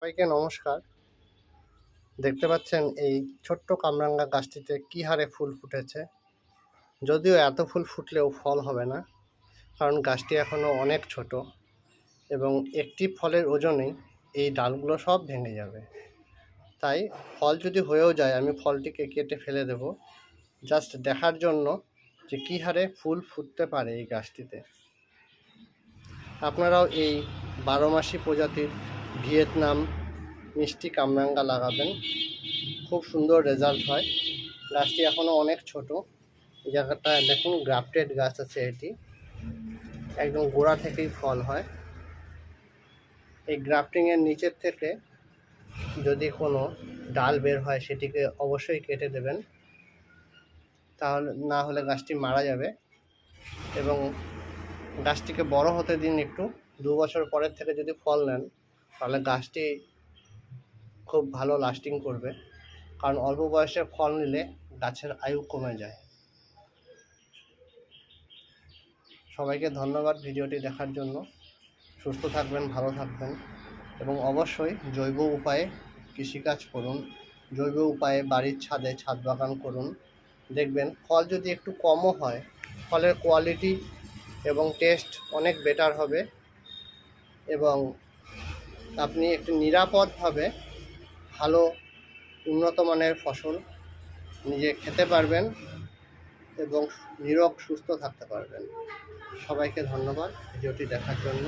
সবাইকে নমস্কার। দেখতে পাচ্ছেন এই ছোট্ট কামরাঙ্গা গাছটিতে কী হারে ফুল ফুটেছে। যদিও এত ফুল ফুটলেও ফল হবে না, কারণ গাছটি এখনও অনেক ছোট এবং একটি ফলের ওজনেই এই ডালগুলো সব ভেঙে যাবে। তাই ফল যদি হয়েও যায় আমি ফলটিকে কেটে ফেলে দেব, জাস্ট দেখার জন্য যে কী হারে ফুল ফুটতে পারে এই গাছটিতে। আপনারাও এই 12 মাসি প্রজাতির ভিয়েতনাম মিষ্টি কামরাঙ্গা লাগাবেন, খুব সুন্দর রেজাল্ট হয়। গাছটি এখনও অনেক ছোট। এই জায়গাটায় দেখুন গ্রাফটেড গাছ আছে, এটি একদম গোড়া থেকেই ফল হয়। এই গ্রাফটিংয়ের নিচের থেকে যদি কোনো ডাল বের হয় সেটিকে অবশ্যই কেটে দেবেন, তাহলে না হলে গাছটি মারা যাবে। এবং গাছটিকে বড় হতে দিন একটু, 2 বছর পরের থেকে যদি ফল নেন তাহলে গাছটি খুব ভালো লাস্টিং করবে, কারণ অল্প বয়সে ফল নিলে গাছের আয়ু কমে যায়। সবাইকে ধন্যবাদ ভিডিওটি দেখার জন্য। সুস্থ থাকবেন, ভালো থাকবেন এবং অবশ্যই জৈব উপায়ে কৃষিকাজ করুন। জৈব উপায়ে বাড়ির ছাদে ছাদ বাগান করুন। দেখবেন ফল যদি একটু কমও হয়, ফলের কোয়ালিটি এবং টেস্ট অনেক বেটার হবে এবং আপনি একটু নিরাপদভাবে ভালো উন্নত মানের ফসল নিজে খেতে পারবেন এবং নিরোগ সুস্থ থাকতে পারবেন। সবাইকে ধন্যবাদ ভিডিওটি দেখার জন্য।